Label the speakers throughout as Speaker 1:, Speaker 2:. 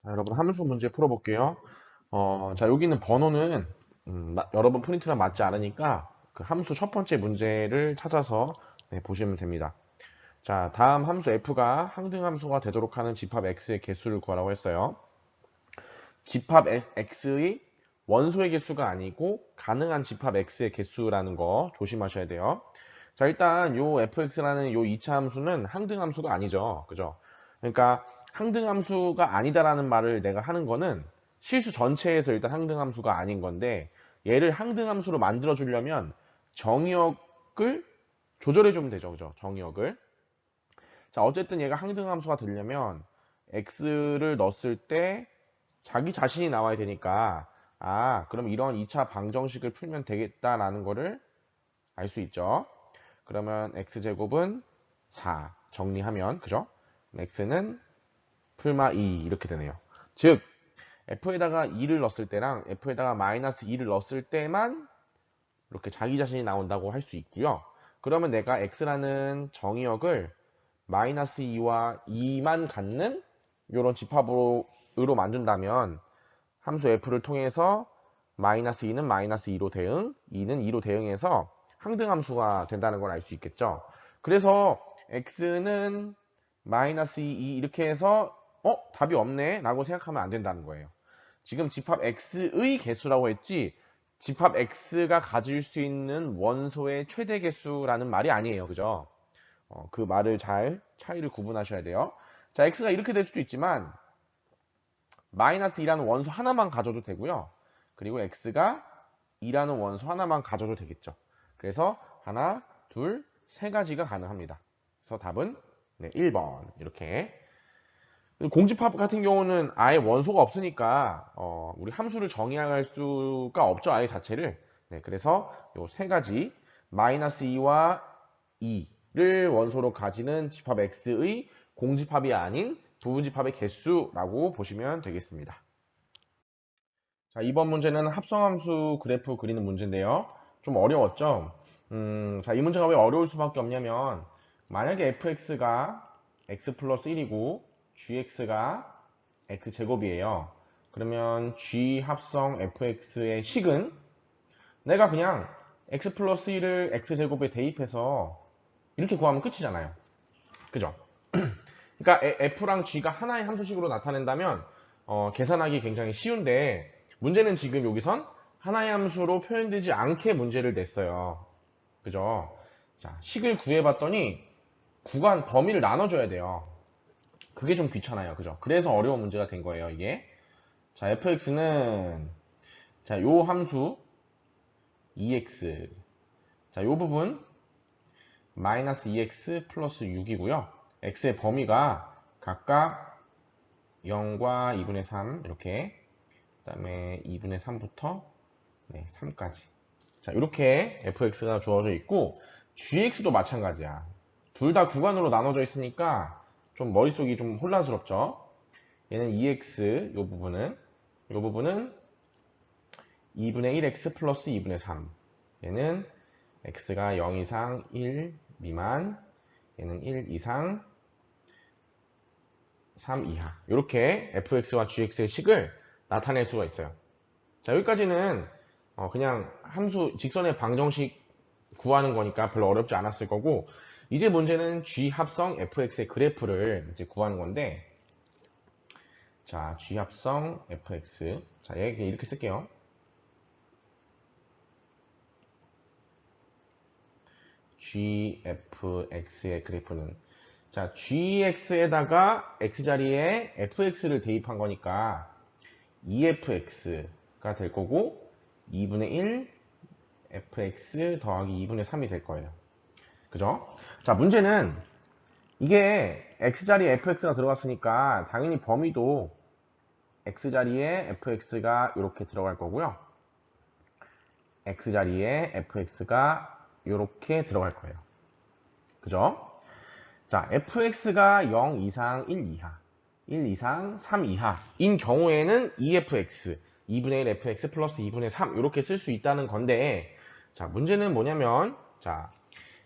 Speaker 1: 자, 여러분 함수 문제 풀어볼게요. 자, 여기는 번호는 여러분 프린트랑 맞지 않으니까 그 함수 첫 번째 문제를 찾아서 보시면 됩니다. 자, 다음 함수 f가 항등함수가 되도록 하는 집합 x의 개수를 구하라고 했어요. 집합 x의 원소의 개수가 아니고 가능한 집합 x의 개수라는 거 조심하셔야 돼요. 자, 일단 요 fx라는 요 2차 함수는 항등함수가 아니죠. 그죠? 그러니까 항등함수가 아니다라는 말을 내가 하는 거는 실수 전체에서 일단 항등함수가 아닌 건데 얘를 항등함수로 만들어 주려면 정의역을 조절해 주면 되죠. 그죠? 정의역을. 자, 어쨌든 얘가 항등함수가 되려면 x를 넣었을 때 자기 자신이 나와야 되니까 그럼 이런 2차 방정식을 풀면 되겠다라는 거를 알 수 있죠. 그러면 x제곱은 4 정리하면 그죠? x는 풀마 2 이렇게 되네요. 즉 f에다가 2를 넣었을 때랑 f에다가 마이너스 2를 넣었을 때만 이렇게 자기 자신이 나온다고 할 수 있고요. 그러면 내가 x라는 정의역을 마이너스 2와 2만 갖는 이런 집합으로 만든다면 함수 f를 통해서 마이너스 2는 마이너스 2로 대응, 2는 2로 대응해서 항등함수가 된다는 걸 알 수 있겠죠. 그래서 x는 마이너스 2 이렇게 해서 답이 없네 라고 생각하면 안 된다는 거예요. 지금 집합 x의 개수라고 했지 집합 x가 가질 수 있는 원소의 최대 개수라는 말이 아니에요. 그죠? 그 말을 잘 차이를 구분하셔야 돼요. 자, x가 이렇게 될 수도 있지만 마이너스 2라는 원소 하나만 가져도 되고요. 그리고 x가 2라는 원소 하나만 가져도 되겠죠. 그래서 하나, 둘, 세 가지가 가능합니다. 그래서 답은 1번 이렇게. 공집합 같은 경우는 아예 원소가 없으니까 우리 함수를 정의할 수가 없죠. 아예 자체를. 그래서 요 세 가지 마이너스 2와 2를 원소로 가지는 집합 x의 공집합이 아닌 부분집합의 개수라고 보시면 되겠습니다. 자, 이번 문제는 합성함수 그래프 그리는 문제인데요. 좀 어려웠죠? 자, 이 문제가 왜 어려울 수밖에 없냐면 만약에 fx가 x 플러스 1이고 gx가 x제곱이에요. 그러면 g 합성 fx의 식은 내가 그냥 x 플러스 1을 x제곱에 대입해서 이렇게 구하면 끝이잖아요. 그죠? 그러니까 f랑 g가 하나의 함수식으로 나타낸다면 계산하기 굉장히 쉬운데 문제는 지금 여기선 하나의 함수로 표현되지 않게 문제를 냈어요. 그죠? 자, 식을 구해봤더니 구간 범위를 나눠줘야 돼요. 그게 좀 귀찮아요. 그죠? 그래서 어려운 문제가 된 거예요, 이게. 자, fx는 자, 요 함수 2x. 자, 요 부분 마이너스 2x 플러스 6이고요. x의 범위가 각각 0과 2분의 3 이렇게 그 다음에 2분의 3부터 3까지 자 이렇게 fx가 주어져 있고 gx도 마찬가지야. 둘 다 구간으로 나눠져 있으니까 좀 머릿속이 좀 혼란스럽죠. 얘는 2x 요 부분은 2분의 1x 플러스 2분의 3 얘는 x가 0 이상 1 미만 얘는 1 이상 3 이하 이렇게 fx와 gx의 식을 나타낼 수가 있어요. 자, 여기까지는 그냥 함수 직선의 방정식 구하는 거니까 별로 어렵지 않았을 거고 이제 문제는 g 합성 fx의 그래프를 이제 구하는 건데 자, g 합성 fx 자, 얘 이렇게 쓸게요. gfx의 그래프는 자, gx에다가 x자리에 fx를 대입한 거니까 2fx가 될 거고 2분의 1 fx 더하기 2분의 3이 될 거예요. 그죠? 자, 문제는 이게 x자리에 fx가 들어갔으니까 당연히 범위도 x자리에 fx가 이렇게 들어갈 거고요. x자리에 fx가 이렇게 들어갈 거예요. 그죠? 자, fx가 0 이상 1 이하, 1 이상 3 이하인 경우에는 2fx, 2분의 1 fx 플러스 2분의 3 이렇게 쓸 수 있다는 건데 자, 문제는 뭐냐면 자,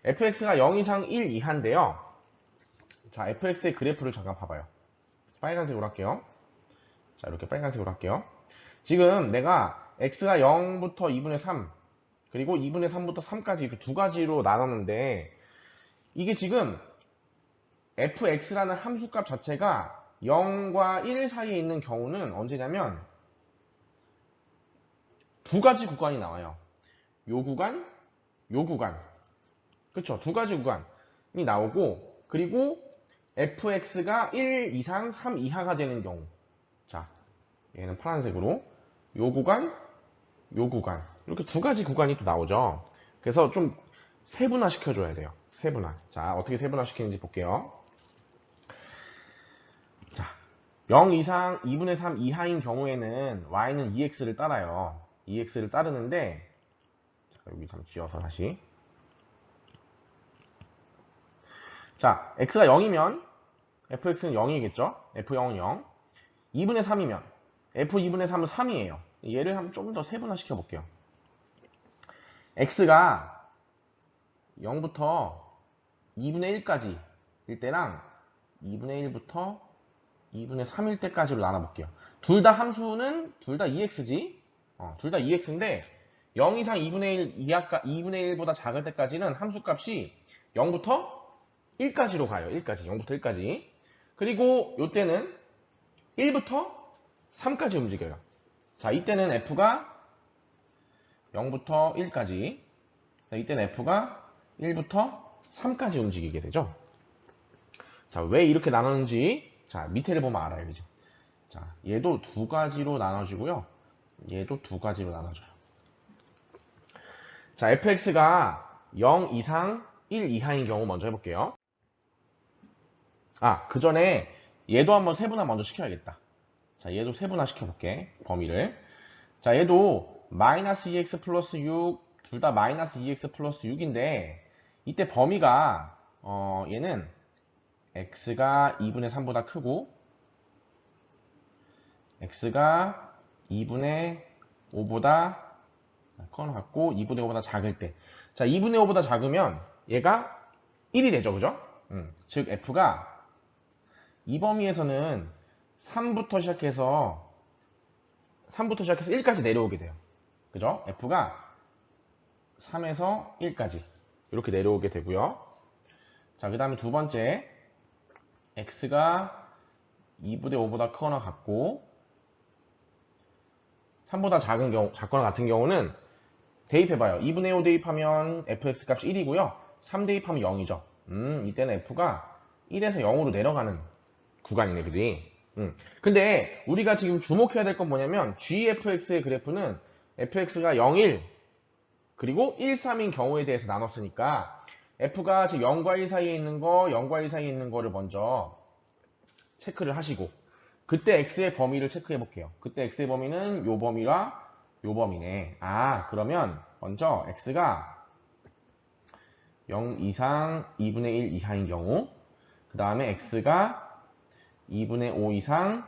Speaker 1: fx가 0 이상 1 이하인데요. 자, fx의 그래프를 잠깐 봐봐요. 빨간색으로 할게요. 자, 이렇게 빨간색으로 할게요. 지금 내가 x가 0부터 2분의 3, 그리고 2분의 3부터 3까지 이렇게 두 가지로 나눴는데, 이게 지금 fx라는 함수값 자체가 0과 1 사이에 있는 경우는 언제냐면 두 가지 구간이 나와요. 요 구간, 요 구간. 그쵸? 두 가지 구간이 나오고, 그리고 fx가 1 이상 3 이하가 되는 경우. 자, 얘는 파란색으로. 요 구간, 요 구간. 이렇게 두 가지 구간이 또 나오죠. 그래서 좀 세분화 시켜줘야 돼요. 세분화. 자, 어떻게 세분화 시키는지 볼게요. 자, 0 이상 2분의 3 이하인 경우에는 y는 2x를 따라요. 2x를 따르는데, 자, 여기 좀 지워서 다시. 자, x가 0이면 fx는 0이겠죠? f0은 0. 2분의 3이면 f2분의 3은 3이에요. 얘를 한번 좀 더 세분화 시켜볼게요. x가 0부터 2분의 1까지 일 때랑 2분의 1부터 2분의 3일 때까지로 나눠볼게요. 둘 다 함수는 둘 다 2x지? 둘 다 2x인데 0 이상 2분의 1 이하가 2분의 1보다 작을 때까지는 함수값이 0부터 1까지로 가요. 1까지. 0부터 1까지. 그리고 이때는 1부터 3까지 움직여요. 자, 이때는 f가 0부터 1까지. 자, 이때는 f가 1부터 3까지 움직이게 되죠. 자, 왜 이렇게 나누는지, 자, 밑에를 보면 알아요. 그죠? 자, 얘도 두 가지로 나눠지고요. 얘도 두 가지로 나눠져요. 자, fx가 0 이상 1 이하인 경우 먼저 해볼게요. 아, 그 전에 얘도 한번 세분화 먼저 시켜야겠다. 자, 얘도 세분화 시켜볼게. 범위를. 자, 얘도 마이너스 2x 플러스 6, 둘 다 마이너스 2x 플러스 6인데, 이때 범위가, 얘는 x가 2분의 3보다 크고, x가 2분의 5보다 커는 같고, 2분의 5보다 작을 때. 자, 2분의 5보다 작으면 얘가 1이 되죠, 그죠? 즉, f가 이 범위에서는 3부터 시작해서 1까지 내려오게 돼요. 그죠? f가 3에서 1까지 이렇게 내려오게 되고요. 자, 그 다음에 두 번째 x가 2분의 5보다 크거나 같고 3보다 작거나 같은 경우는 대입해봐요. 2분의 5 대입하면 fx 값이 1이고요. 3 대입하면 0이죠. 이때는 f가 1에서 0으로 내려가는 구간이네, 그지? 근데 우리가 지금 주목해야 될 건 뭐냐면 gfx의 그래프는 fx가 0, 1 그리고 1, 3인 경우에 대해서 나눴으니까 f가 지금 0과 1 사이에 있는 거, 0과 1 사이에 있는 거를 먼저 체크를 하시고 그때 x의 범위를 체크해 볼게요. 그때 x의 범위는 요 범위와 요 범위네. 아, 그러면 먼저 x가 0 이상 2분의 1 이하인 경우, 그 다음에 x가 2분의 5 이상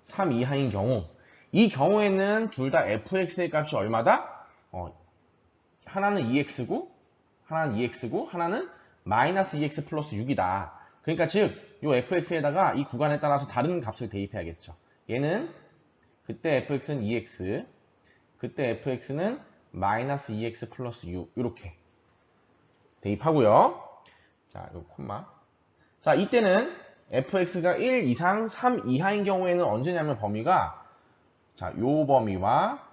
Speaker 1: 3 이하인 경우, 이 경우에는 둘 다 fx의 값이 얼마다? 하나는 2x고 하나는 마이너스 2x 플러스 6이다. 그러니까 즉, 요 fx에다가 이 구간에 따라서 다른 값을 대입해야겠죠. 얘는 그때 fx는 2x, 그때 fx는 마이너스 2x 플러스 6 이렇게 대입하고요. 자, 요 콤마. 자, 이때는 fx가 1 이상 3 이하인 경우에는 언제냐면 범위가 자, 요 범위와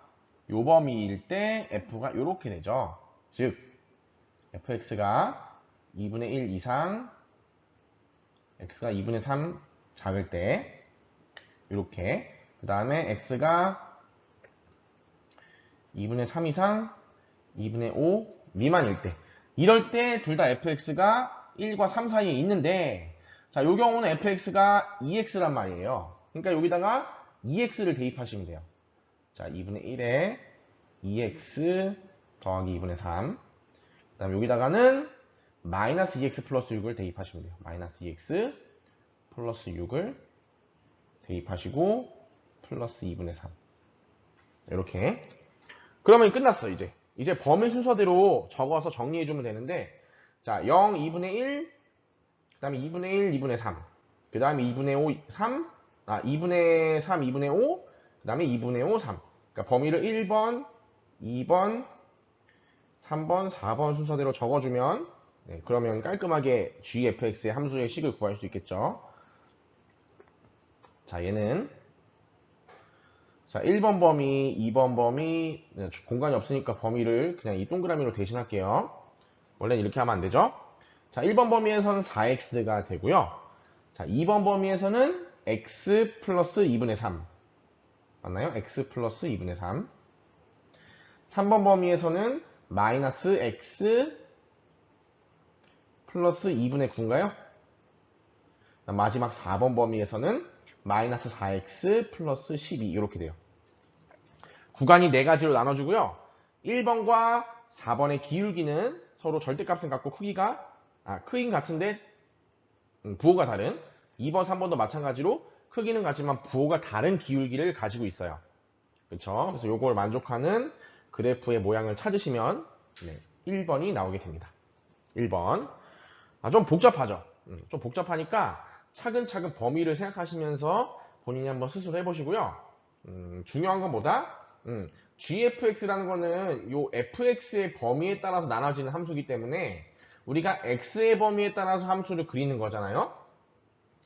Speaker 1: 요 범위일 때 f가 이렇게 되죠. 즉 fx가 2분의 1 이상 x가 2분의 3 작을 때 이렇게, 그 다음에 x가 2분의 3 이상 2분의 5 미만일 때, 이럴 때 둘 다 fx가 1과 3 사이에 있는데, 자, 요 경우는 fx가 2x란 말이에요. 그러니까 여기다가 2x를 대입하시면 돼요. 자, 2분의 1에 2x 더하기 2분의 3. 그 다음에 여기다가는 마이너스 2x 플러스 6을 대입하시면 돼요. 마이너스 2x 플러스 6을 대입하시고 플러스 2분의 3. 이렇게. 그러면 끝났어, 이제. 이제 범위 순서대로 적어서 정리해주면 되는데, 자, 0, 2분의 1, 그 다음에 2분의 1, 2분의 3, 그 다음에 2분의 5, 3, 2분의 3, 2분의 5, 그 다음에 2분의 5, 3. 그러니까 범위를 1번, 2번, 3번, 4번 순서대로 적어주면 네, 그러면 깔끔하게 gfx의 함수의 식을 구할 수 있겠죠. 자, 얘는 자 1번 범위, 2번 범위 공간이 없으니까 범위를 그냥 이 동그라미로 대신할게요. 원래는 이렇게 하면 안 되죠. 자, 1번 범위에서는 4x가 되고요. 자, 2번 범위에서는 x 플러스 2분의 3 맞나요? x 플러스 2분의 3. 3번 범위에서는 마이너스 x 플러스 2분의 9인가요? 마지막 4번 범위에서는 마이너스 4x 플러스 12 이렇게 돼요. 구간이 4가지로 나눠주고요. 1번과 4번의 기울기는 서로 절대값은 같고 크기는 같은데 부호가 다른 2번, 3번도 마찬가지로 크기는 같지만 부호가 다른 기울기를 가지고 있어요. 그렇죠? 그래서 요걸 만족하는 그래프의 모양을 찾으시면 1번이 나오게 됩니다. 1번. 좀 복잡하죠? 좀 복잡하니까 차근차근 범위를 생각하시면서 본인이 한번 스스로 해보시고요. 중요한 건 뭐다? gfx라는 거는 요 fx의 범위에 따라서 나눠지는 함수이기 때문에 우리가 x의 범위에 따라서 함수를 그리는 거잖아요.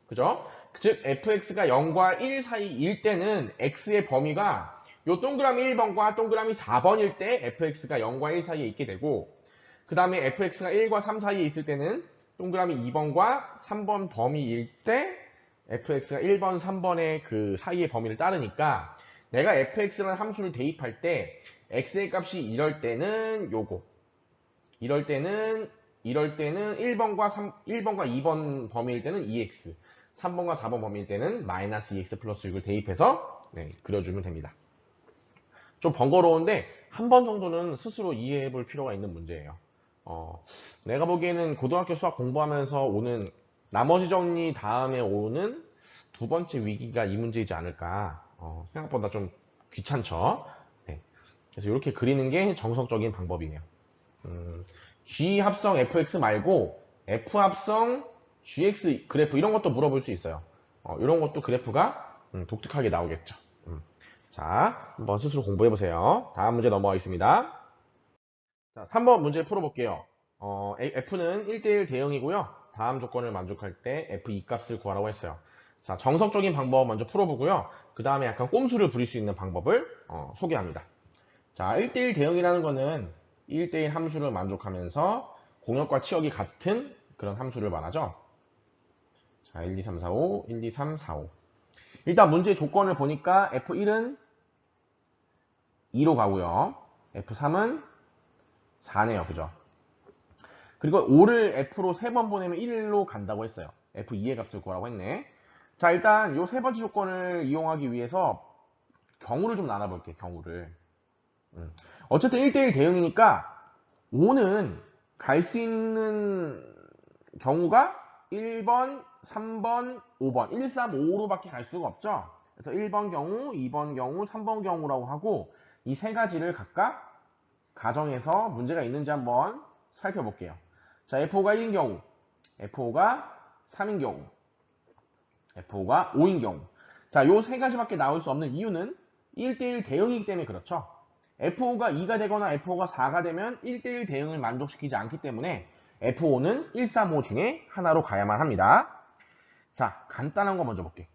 Speaker 1: 그죠? 즉 fx가 0과 1 사이일 때는 x의 범위가 요 동그라미 1번과 동그라미 4번일 때 fx가 0과 1 사이에 있게 되고 그 다음에 fx가 1과 3 사이에 있을 때는 동그라미 2번과 3번 범위일 때 fx가 1번, 3번의 그 사이의 범위를 따르니까 내가 fx라는 함수를 대입할 때 x의 값이 이럴 때는 요거 이럴 때는 1번과 2번 범위일 때는 2x 3번과 4번 범위일 때는 마이너스 2x 플러스 6을 대입해서 그려주면 됩니다. 좀 번거로운데 한 번 정도는 스스로 이해해 볼 필요가 있는 문제예요. 내가 보기에는 고등학교 수학 공부하면서 오는 나머지 정리 다음에 오는 두 번째 위기가 이 문제이지 않을까. 생각보다 좀 귀찮죠. 네. 그래서 이렇게 그리는 게 정석적인 방법이에요. G 합성 fx 말고 f 합성 gx 그래프 이런 것도 물어볼 수 있어요. 이런 것도 그래프가 독특하게 나오겠죠. 자, 한번 스스로 공부해 보세요. 다음 문제 넘어가겠습니다. 자, 3번 문제 풀어볼게요. f는 1대1 대응이고요. 다음 조건을 만족할 때 f2 값을 구하라고 했어요. 자, 정석적인 방법 먼저 풀어보고요. 그 다음에 약간 꼼수를 부릴 수 있는 방법을 소개합니다. 자, 1대1 대응이라는 거는 1대1 함수를 만족하면서 공역과 치역이 같은 그런 함수를 말하죠. 자, 1, 2, 3, 4, 5, 1, 2, 3, 4, 5. 일단 문제 조건을 보니까 F1은 2로 가고요. F3은 4네요. 그죠? 그리고 5를 F로 3번 보내면 1로 간다고 했어요. F2의 값을 구하라고 했네. 자, 일단 이 세 번째 조건을 이용하기 위해서 경우를 좀 나눠볼게요. 경우를. 어쨌든 1대1 대응이니까 5는 갈 수 있는 경우가 1번, 3번, 5번, 1, 3, 5로밖에 갈 수가 없죠. 그래서 1번 경우, 2번 경우, 3번 경우라고 하고 이 세 가지를 각각 가정해서 문제가 있는지 한번 살펴볼게요. 자, F5가 1인 경우, F5가 3인 경우, F5가 5인 경우. 자, 요 세 가지밖에 나올 수 없는 이유는 1대1 대응이기 때문에 그렇죠. F5가 2가 되거나 F5가 4가 되면 1대1 대응을 만족시키지 않기 때문에 F5는 1, 3, 5 중에 하나로 가야만 합니다. 자, 간단한 거 먼저 볼게.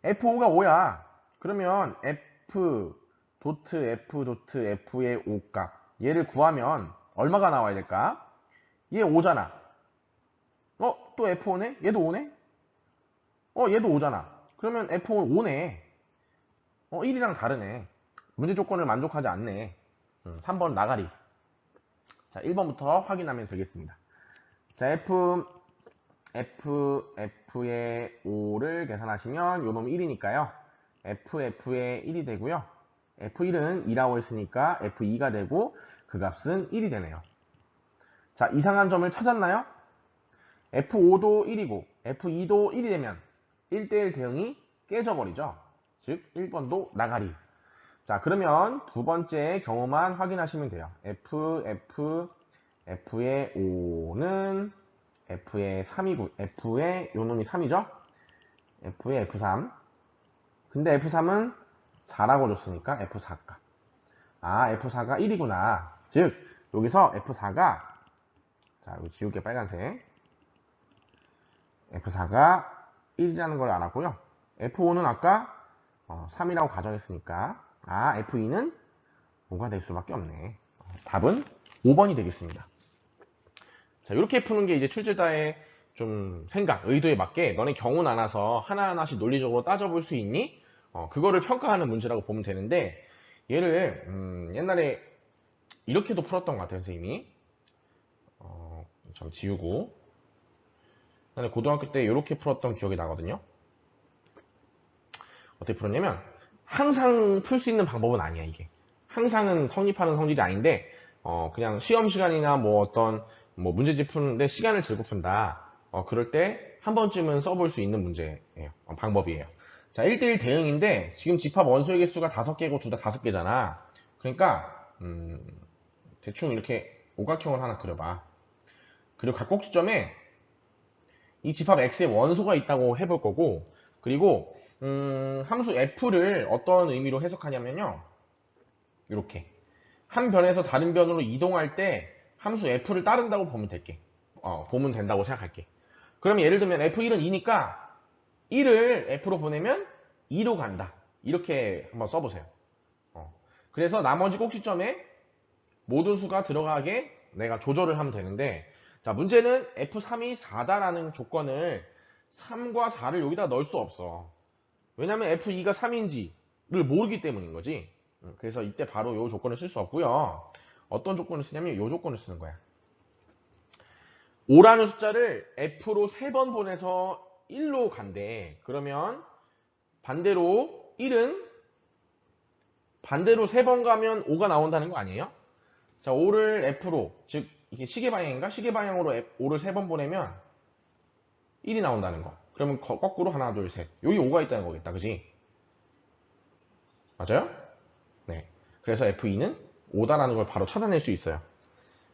Speaker 1: F5가 5야. 그러면 F 도트 F 도트 F의 5값 얘를 구하면 얼마가 나와야 될까? 얘 5잖아. 또 F5네? 얘도 5네? 얘도 5잖아. 그러면 F5는 5네. 1이랑 다르네. 문제 조건을 만족하지 않네. 3번 나가리. 자, 1번부터 확인하면 되겠습니다. 자, F의 5를 계산하시면 요 놈이 1이니까요. F의 1이 되고요. F1은 2라고 했으니까 F2가 되고 그 값은 1이 되네요. 자, 이상한 점을 찾았나요? F5도 1이고 F2도 1이 되면 1대1 대응이 깨져버리죠. 즉 1번도 나가리. 자, 그러면 두 번째 경우만 확인하시면 돼요. F의 5는 F의 3이고 F의 요 놈이 3이죠? F의 F3 근데 F3은 4라고 줬으니까 F4값. 아, F4가 1이구나. 즉, 여기서 F4가, 자, 여기 지울게 빨간색. F4가 1이라는 걸 알았고요. F5는 아까 3이라고 가정했으니까, 아, F2는 5가 될 수밖에 없네. 답은 5번이 되겠습니다. 자, 이렇게 푸는 게 이제 출제자의 좀 생각, 의도에 맞게 너네 경우 나눠서 하나하나씩 논리적으로 따져볼 수 있니? 그거를 평가하는 문제라고 보면 되는데, 얘를 옛날에 이렇게도 풀었던 것 같아요, 선생님이. 좀 지우고. 옛날에 고등학교 때 이렇게 풀었던 기억이 나거든요. 어떻게 풀었냐면, 항상 풀 수 있는 방법은 아니야, 이게. 항상은 성립하는 성질이 아닌데, 그냥 시험 시간이나 뭐 어떤 뭐 문제집 푸는데 시간을 들고 푼다. 그럴 때 한 번쯤은 써볼 수 있는 문제예요. 방법이에요. 자, 1대1 대응인데 지금 집합 원소의 개수가 5개고 둘 다 5개잖아. 그러니까 대충 이렇게 오각형을 하나 그려봐. 그리고 각 꼭지점에 이 집합 x의 원소가 있다고 해볼 거고, 그리고 함수 f를 어떤 의미로 해석하냐면요. 이렇게 한 변에서 다른 변으로 이동할 때 함수 f를 따른다고 보면 될게. 보면 된다고 생각할게. 그러면 예를 들면 f1은 2니까 1을 f로 보내면 2로 간다. 이렇게 한번 써보세요. 그래서 나머지 꼭지점에 모든 수가 들어가게 내가 조절을 하면 되는데, 자, 문제는 f3이 4다라는 조건을 3과 4를 여기다 넣을 수 없어. 왜냐면 f2가 3인지를 모르기 때문인 거지. 그래서 이때 바로 이 조건을 쓸 수 없고요. 어떤 조건을 쓰냐면 이 조건을 쓰는 거야. 5라는 숫자를 f로 3번 보내서 1로 간대. 그러면 반대로 1은 반대로 3번 가면 5가 나온다는 거 아니에요? 자, 5를 f로, 즉 이게 시계 방향인가? 시계 방향으로 5를 3번 보내면 1이 나온다는 거. 그러면 거꾸로 하나, 둘, 셋. 여기 5가 있다는 거겠다. 그지? 맞아요? 네. 그래서 F2는 5다라는 걸 바로 찾아낼 수 있어요.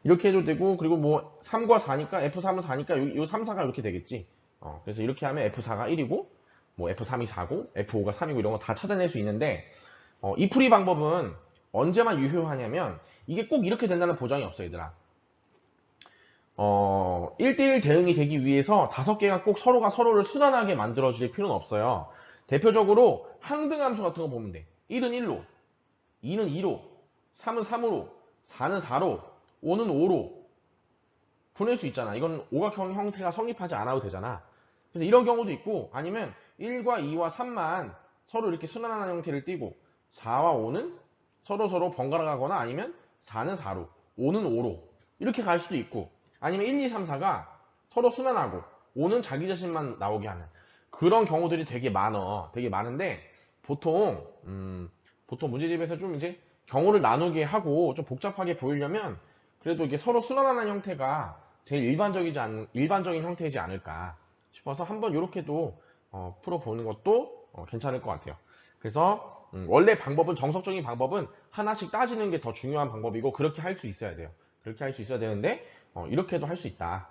Speaker 1: 이렇게 해도 되고, 그리고 뭐 3과 4니까 F3은 4니까 요 3, 4가 이렇게 되겠지. 그래서 이렇게 하면 F4가 1이고, 뭐 F3이 4고, F5가 3이고 이런 거 다 찾아낼 수 있는데, 이 풀이 방법은 언제만 유효하냐면 이게 꼭 이렇게 된다는 보장이 없어, 얘들아. 1대1 대응이 되기 위해서 5개가 꼭 서로가 서로를 순환하게 만들어줄 필요는 없어요. 대표적으로 항등함수 같은 거 보면 돼. 1은 1로, 2는 2로, 3은 3으로, 4는 4로, 5는 5로 보낼 수 있잖아. 이건 오각형 형태가 성립하지 않아도 되잖아. 그래서 이런 경우도 있고, 아니면 1과 2와 3만 서로 이렇게 순환하는 형태를 띠고 4와 5는 서로 번갈아 가거나, 아니면 4는 4로, 5는 5로 이렇게 갈 수도 있고, 아니면 1, 2, 3, 4가 서로 순환하고 5는 자기 자신만 나오게 하는 그런 경우들이 되게 많어. 되게 많은데 보통 문제집에서 좀 이제 경우를 나누게 하고 좀 복잡하게 보이려면 그래도 이게 서로 순환하는 형태가 제일 일반적인 형태이지 않을까 싶어서 한번 이렇게도 풀어보는 것도 괜찮을 것 같아요. 그래서 원래 방법은, 정석적인 방법은 하나씩 따지는 게 더 중요한 방법이고, 그렇게 할 수 있어야 돼요. 그렇게 할 수 있어야 되는데 이렇게도 할 수 있다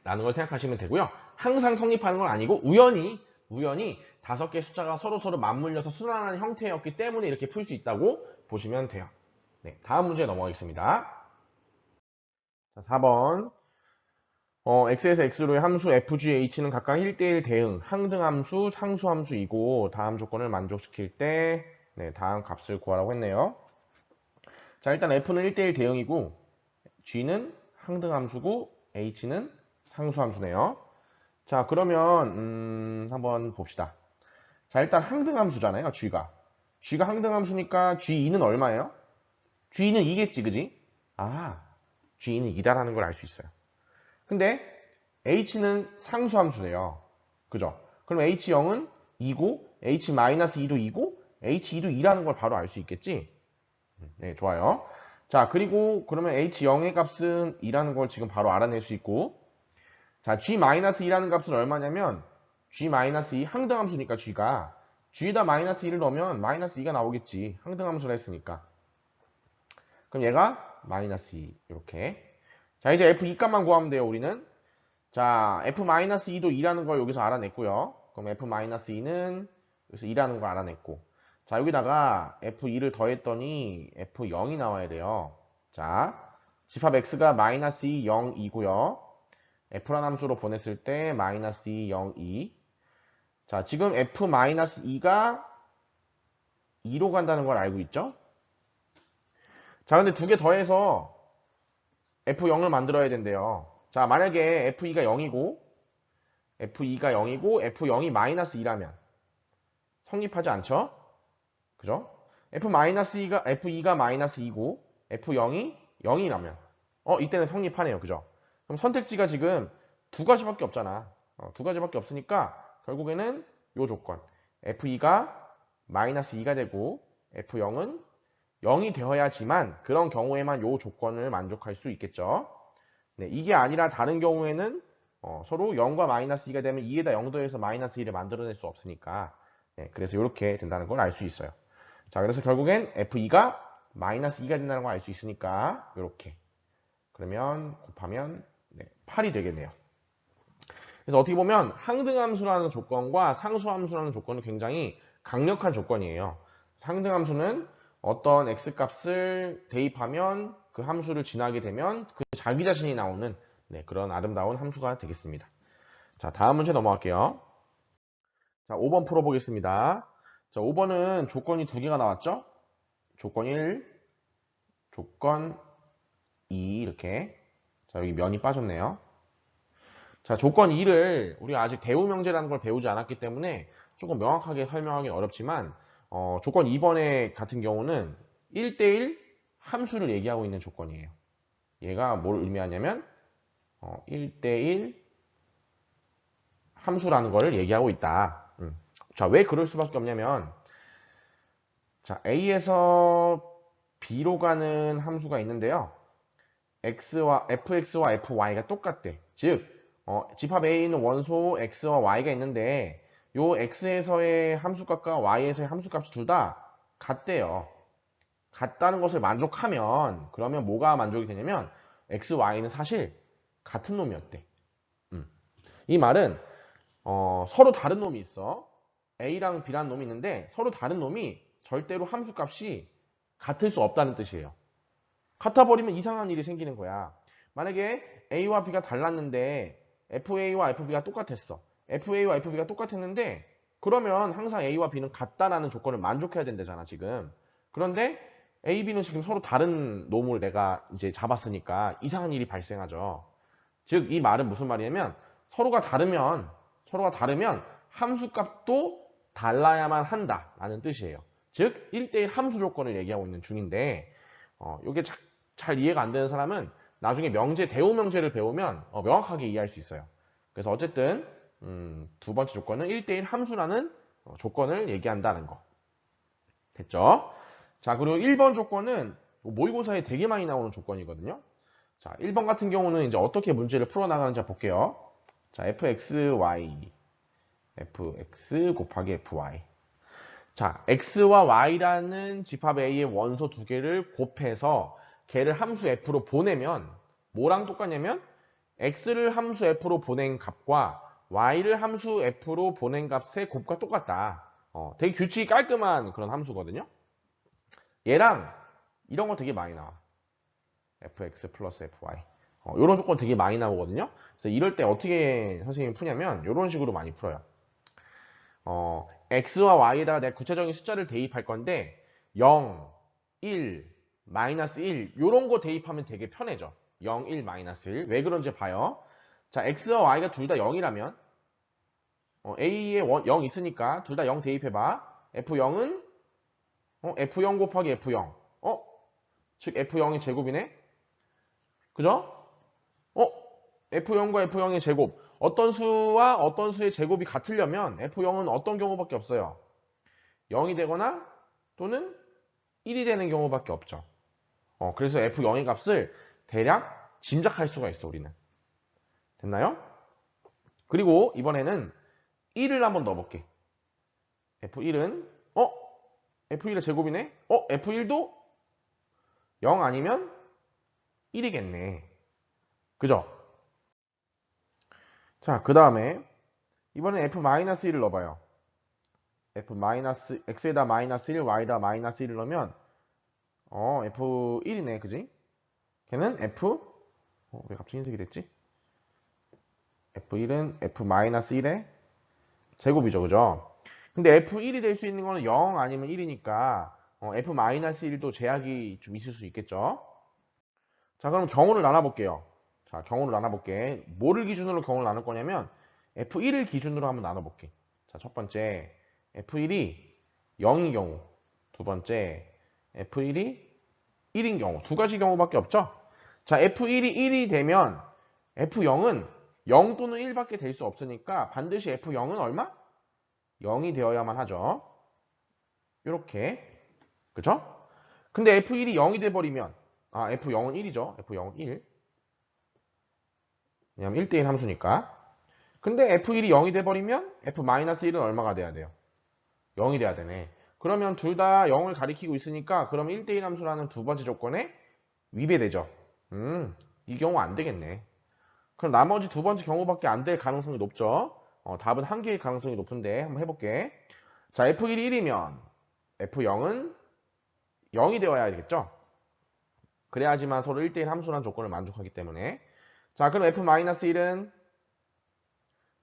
Speaker 1: 라는 걸 생각하시면 되고요. 항상 성립하는 건 아니고 우연히 5개 숫자가 서로 맞물려서 순환하는 형태였기 때문에 이렇게 풀 수 있다고 보시면 돼요. 네, 다음 문제 넘어가겠습니다. 자, 4번. x에서 x로의 함수 f, g, h는 각각 1대1 대응, 항등함수, 상수함수이고 다음 조건을 만족시킬 때 네, 다음 값을 구하라고 했네요. 자, 일단 f는 1대1 대응이고 g는 항등함수고 h는 상수함수네요. 자, 그러면 한번 봅시다. 자, 일단 항등함수잖아요, g가 항등함수니까 g2는 얼마예요? g는 2겠지, 그지? 아, g는 2다라는 걸 알 수 있어요. 근데 h는 상수함수래요. 그죠? 그럼 h0은 2고 h-2도 2고 h2도 2라는 걸 바로 알 수 있겠지? 네, 좋아요. 자, 그리고 그러면 h0의 값은 2라는 걸 지금 바로 알아낼 수 있고, 자, g-2라는 값은 얼마냐면 g-2 항등함수니까 g에다 -2를 넣으면 -2가 나오겠지. 항등함수라 했으니까. 그럼 얘가 -2 이렇게. 자, 이제 f2 값만 구하면 돼요, 우리는. 자, f-2도 2라는 걸 여기서 알아냈고요. 그럼 f-2는 그래서 2라는 걸 알아냈고. 자, 여기다가 F2를 더했더니 F0이 나와야 돼요. 자, 집합 X가 마이너스 2, 0, 2고요. F라는 함수로 보냈을 때 마이너스 2, 0, 2. 자, 지금 F-2가 2로 간다는 걸 알고 있죠? 자, 근데 두 개 더해서 F0을 만들어야 된대요. 자, 만약에 F2가 0이고 F0이 마이너스 2라면 성립하지 않죠? 그죠? F-2가 마이너스 2고 F0이 0이라면 이때는 성립하네요. 그죠? 그럼 선택지가 지금 두 가지밖에 없잖아. 두 가지밖에 없으니까 결국에는 요 조건 F2가 마이너스 2가 되고 F0은 0이 되어야지만 그런 경우에만 요 조건을 만족할 수 있겠죠. 네, 이게 아니라 다른 경우에는 서로 0과 마이너스 2가 되면 2에다 0 더해서 마이너스 2를 만들어낼 수 없으니까 네, 그래서 이렇게 된다는 걸 알 수 있어요. 자, 그래서 결국엔 F2가 마이너스 2가 된다는 걸 알 수 있으니까 이렇게 그러면 곱하면 네, 8이 되겠네요. 그래서 어떻게 보면 항등함수라는 조건과 상수함수라는 조건은 굉장히 강력한 조건이에요. 항등함수는 어떤 x값을 대입하면 그 함수를 지나게 되면 그 자기 자신이 나오는 네, 그런 아름다운 함수가 되겠습니다. 자, 다음 문제 넘어갈게요. 자, 5번 풀어보겠습니다. 자, 5번은 조건이 두 개가 나왔죠? 조건 1, 조건 2 이렇게. 자, 여기 면이 빠졌네요. 자, 조건 2를 우리가 아직 대우명제라는 걸 배우지 않았기 때문에 조금 명확하게 설명하기 어렵지만 조건 2번에 같은 경우는 1대1 함수를 얘기하고 있는 조건이에요. 얘가 뭘 의미하냐면 1대1 함수라는 걸 얘기하고 있다. 자, 왜 그럴 수밖에 없냐면 자, A에서 B로 가는 함수가 있는데요. fx와 fy가 똑같대. 즉 집합 A에 있는 원소 x와 y가 있는데 요 x에서의 함수값과 y에서의 함수값이 둘 다 같대요. 같다는 것을 만족하면 그러면 뭐가 만족이 되냐면 x, y는 사실 같은 놈이었대. 이 말은 서로 다른 놈이 있어. A랑 B라는 놈이 있는데 서로 다른 놈이 절대로 함수값이 같을 수 없다는 뜻이에요. 같아버리면 이상한 일이 생기는 거야. 만약에 A와 B가 달랐는데 FA와 FB가 똑같았어. FA와 FB가 똑같았는데 그러면 항상 A와 B는 같다라는 조건을 만족해야 된다잖아, 지금. 그런데 A, B는 지금 서로 다른 놈을 내가 이제 잡았으니까 이상한 일이 발생하죠. 즉, 이 말은 무슨 말이냐면 서로가 다르면 함수값도 달라야만 한다라는 뜻이에요. 즉, 1대1 함수 조건을 얘기하고 있는 중인데 이게 잘 이해가 안 되는 사람은 나중에 대우 명제를 배우면 명확하게 이해할 수 있어요. 그래서 어쨌든 두 번째 조건은 1대1 함수라는 조건을 얘기한다는 거. 됐죠? 자, 그리고 1번 조건은 모의고사에 되게 많이 나오는 조건이거든요. 자, 1번 같은 경우는 이제 어떻게 문제를 풀어나가는지 볼게요. 자, fx 곱하기 fy. 자, x와 y라는 집합 A의 원소 두 개를 곱해서 걔를 함수 f로 보내면 뭐랑 똑같냐면 x를 함수 f로 보낸 값과 y를 함수 f로 보낸 값의 곱과 똑같다. 되게 규칙이 깔끔한 그런 함수거든요. 얘랑 이런 거 되게 많이 나와. fx 플러스 fy. 이런 조건 되게 많이 나오거든요. 그래서 이럴 때 어떻게 선생님이 푸냐면 이런 식으로 많이 풀어요. x와 y에다가 내가 구체적인 숫자를 대입할 건데 0, 1, 마이너스 1 이런 거 대입하면 되게 편해져. 0, 1, 마이너스 1. 왜 그런지 봐요. 자, x와 y가 둘 다 0이라면 a에 0 있으니까 둘 다 0 대입해봐. f0은 f0 곱하기 f0. 즉 f0의 제곱이네. 그죠? f0과 f0의 제곱. 어떤 수와 어떤 수의 제곱이 같으려면 f0은 어떤 경우밖에 없어요. 0이 되거나 또는 1이 되는 경우밖에 없죠. 그래서 f0의 값을 대략 짐작할 수가 있어, 우리는. 됐나요? 그리고 이번에는 1을 한번 넣어볼게. f1은 f1의 제곱이네? f1도 0 아니면 1이겠네. 그죠? 자, 그 다음에 이번엔 f-1을 넣어봐요. f 마이너스 x에다 마이너스 1, y에다 마이너스 1을 넣으면 f1이네, 그지? 걔는 왜 갑자기 흰색이 됐지? f1은 f 마이너스 1의 제곱이죠, 그죠? 근데 f1이 될 수 있는 거는 0 아니면 1이니까 f 마이너스 1도 제약이 좀 있을 수 있겠죠? 자, 그럼 경우를 나눠볼게요. 자, 경우를 나눠볼게. 뭐를 기준으로 경우를 나눌 거냐면 f1을 기준으로 한번 나눠볼게. 자, 첫 번째 f1이 0인 경우, 두 번째 f1이 1인 경우, 두 가지 경우밖에 없죠? 자, f1이 1이 되면 f0은 0 또는 1밖에 될 수 없으니까 반드시 f0은 얼마? 0이 되어야만 하죠. 이렇게, 그죠? 근데 f1이 0이 돼버리면 f0은 1이죠. f0은 1. 왜냐면 1대1 함수니까. 근데 f1이 0이 돼버리면 f-1은 얼마가 돼야 돼요? 0이 돼야 되네. 그러면 둘 다 0을 가리키고 있으니까 그럼 1대1 함수라는 두 번째 조건에 위배되죠. 이 경우 안 되겠네. 그럼 나머지 두 번째 경우밖에 안 될 가능성이 높죠. 답은 한 개일 가능성이 높은데 한번 해볼게. 자, f1이 1이면 f0은 0이 되어야 되겠죠. 그래야지만 서로 1대1 함수라는 조건을 만족하기 때문에. 자, 그럼 f-1은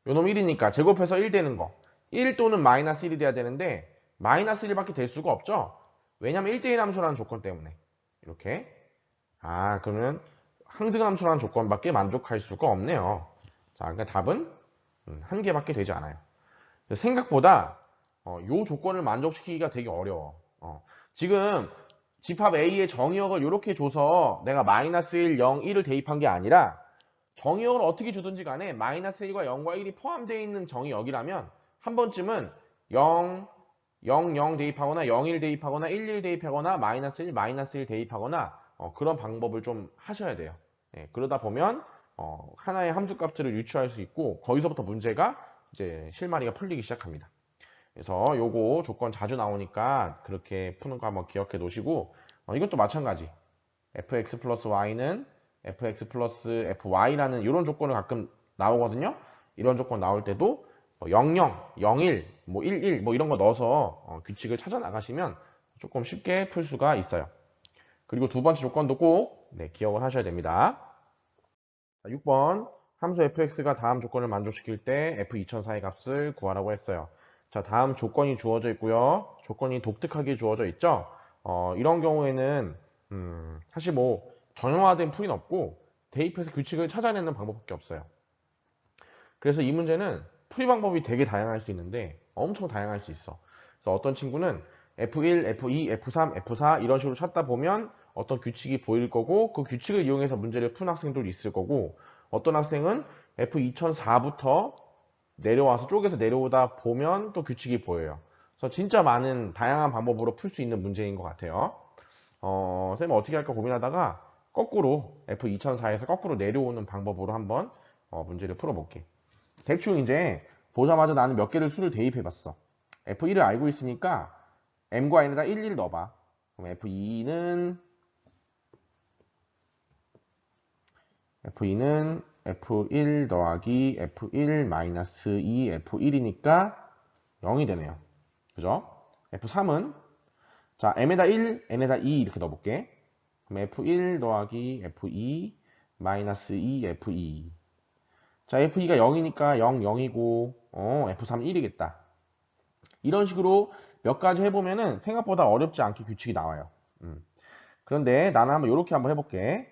Speaker 1: 요놈 1이니까 제곱해서 1 되는 거. 1 또는 마이너스 1이 돼야 되는데 마이너스 1밖에 될 수가 없죠. 왜냐면 1대1 함수라는 조건 때문에. 이렇게. 그러면 항등함수라는 조건밖에 만족할 수가 없네요. 자, 그러니까 답은 한 개밖에 되지 않아요. 생각보다 요 조건을 만족시키기가 되게 어려워. 지금 집합 A의 정의역을 이렇게 줘서 내가 마이너스 1, 0, 1을 대입한 게 아니라 정의역을 어떻게 주든지 간에 마이너스 1과 0과 1이 포함되어 있는 정의역이라면 한 번쯤은 0, 0, 0 대입하거나 0, 1 대입하거나 1, 1 대입하거나 마이너스 1, 마이너스 1 대입하거나 그런 방법을 좀 하셔야 돼요. 그러다 보면 하나의 함수값들을 유추할 수 있고 거기서부터 문제가 이제 실마리가 풀리기 시작합니다. 그래서 요거 조건 자주 나오니까 그렇게 푸는 거 한번 기억해 놓으시고 이것도 마찬가지. fx 플러스 y는 fx 플러스 fy라는 이런 조건을 가끔 나오거든요. 이런 조건 나올 때도 00, 01, 뭐 11, 뭐 이런 거 넣어서 규칙을 찾아 나가시면 조금 쉽게 풀 수가 있어요. 그리고 두 번째 조건도 꼭 기억을 하셔야 됩니다. 6번 함수 fx가 다음 조건을 만족시킬 때 f2004의 값을 구하라고 했어요. 자, 다음 조건이 주어져 있고요. 조건이 독특하게 주어져 있죠. 이런 경우에는 사실 뭐 정형화된 풀이는 없고 대입해서 규칙을 찾아내는 방법밖에 없어요. 그래서 이 문제는 풀이 방법이 되게 다양할 수 있는데 엄청 다양할 수 있어. 그래서 어떤 친구는 F1, F2, F3, F4 이런 식으로 찾다 보면 어떤 규칙이 보일 거고 그 규칙을 이용해서 문제를 푼 학생들도 있을 거고 어떤 학생은 F2004부터 내려와서 쪼개서 내려오다 보면 또 규칙이 보여요. 그래서 진짜 많은 다양한 방법으로 풀 수 있는 문제인 것 같아요. 쌤은 어떻게 할까 고민하다가 거꾸로 F2004에서 거꾸로 내려오는 방법으로 한번 문제를 풀어볼게. 대충 이제 보자마자 나는 몇 개를 수를 대입해봤어. F1을 알고 있으니까 M과 N에다 1, 1 넣어봐. 그럼 F2는 F1 더하기 F1 마이너스 2 F1이니까 0이 되네요. 그죠? F3은 자 M에다 1, N에다 2 이렇게 넣어볼게. 그럼 F1 더하기 F2 마이너스 2 F2. 자 F2가 0이니까 0, 0이고 F3 1이겠다. 이런 식으로 몇 가지 해보면은 생각보다 어렵지 않게 규칙이 나와요. 그런데 나는 한번 이렇게 한번 해볼게.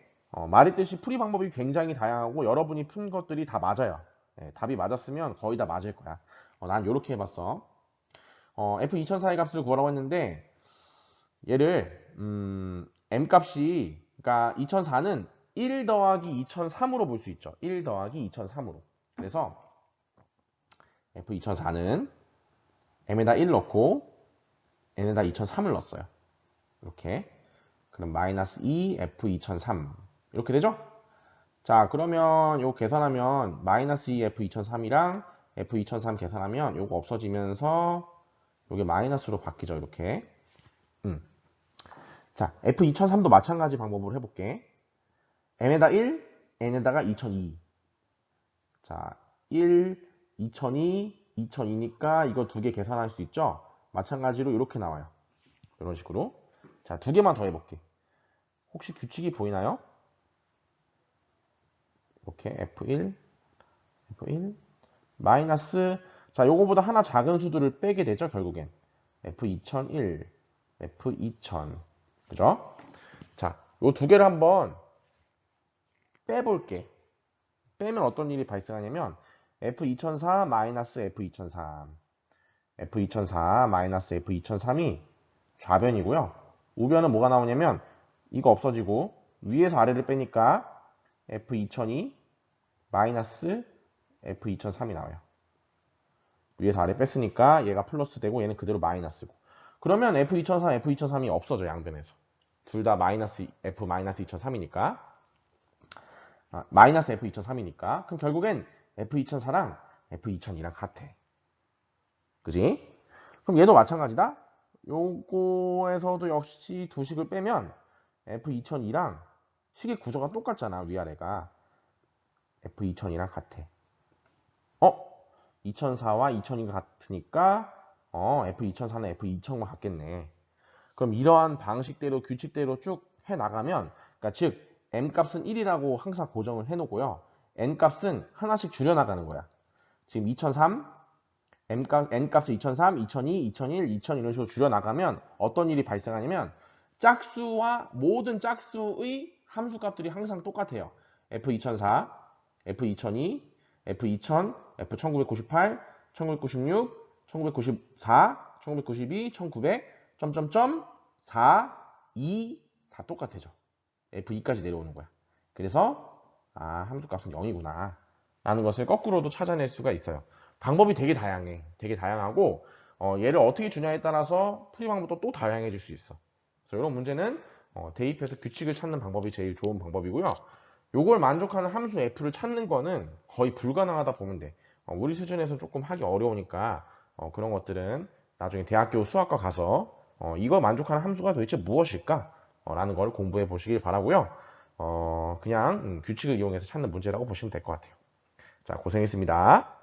Speaker 1: 말했듯이 풀이 방법이 굉장히 다양하고 여러분이 푼 것들이 다 맞아요. 답이 맞았으면 거의 다 맞을 거야. 난 이렇게 해봤어. F2004의 값을 구하라고 했는데 얘를 M 값이 그러니까 2004는 1 더하기 2003으로 볼 수 있죠. 1 더하기 2003으로. 그래서 F2004는 M에다 1 넣고 N에다 2003을 넣었어요. 이렇게. 그럼 마이너스 2 F2003 이렇게 되죠? 자 그러면 요거 계산하면 마이너스 2 F2003이랑 F2003 계산하면 요거 없어지면서 요게 마이너스로 바뀌죠. 이렇게. 자 F2003도 마찬가지 방법으로 해볼게. M에다 1, N에다가 2002. 자 1, 2002, 2002니까 이거 두 개 계산할 수 있죠? 마찬가지로 이렇게 나와요. 이런 식으로. 자, 두 개만 더 해볼게. 혹시 규칙이 보이나요? 이렇게 F1, F1, 마이너스, 자, 요거보다 하나 작은 수들을 빼게 되죠, 결국엔. F2001, F2000. 그죠? 자, 요 두 개를 한번 빼볼게. 빼면 어떤 일이 발생하냐면, F2004 마이너스 F2003. F2004 마이너스 F2003이 좌변이고요. 우변은 뭐가 나오냐면, 이거 없어지고, 위에서 아래를 빼니까 F2002 마이너스 F2003이 나와요. 위에서 아래 뺐으니까 얘가 플러스 되고 얘는 그대로 마이너스고. 그러면 F2004, F2003이 없어져, 양변에서. 둘 다 마이너스 F 마이너스 2003이니까. 마이너스 F2003이니까. 그럼 결국엔 F2004랑 F2002랑 같아. 그지? 그럼 얘도 마찬가지다. 요거에서도 역시 두 식을 빼면 F2002랑 식의 구조가 똑같잖아, 위아래가. F2002랑 같아. 2004와 2002가 같으니까 F2004는 F2000과 같겠네. 그럼 이러한 방식대로 규칙대로 쭉 해나가면, 그러니까 즉 m값은 1이라고 항상 고정을 해놓고요. n값은 하나씩 줄여나가는 거야. 지금 2003, n값을 2003, 2002, 2001, 2000 이런 식으로 줄여나가면 어떤 일이 발생하냐면 짝수와 모든 짝수의 함수값들이 항상 똑같아요. F2004, F2002, F2000, F1998, 1996, 1994, 1992, 1900, 점점점 4, 2 다 똑같아져. F2까지 내려오는 거야. 그래서 함수값은 0이구나 라는 것을 거꾸로도 찾아낼 수가 있어요. 방법이 되게 다양해. 되게 다양하고 얘를 어떻게 주냐에 따라서 풀이 방법도 또 다양해질 수 있어. 그래서 이런 문제는 대입해서 규칙을 찾는 방법이 제일 좋은 방법이고요. 요걸 만족하는 함수 f를 찾는 거는 거의 불가능하다 보면 돼. 우리 수준에서 조금 하기 어려우니까 그런 것들은 나중에 대학교 수학과 가서 이거 만족하는 함수가 도대체 무엇일까? 라는 걸 공부해 보시길 바라고요. 그냥 규칙을 이용해서 찾는 문제라고 보시면 될 것 같아요. 자, 고생했습니다.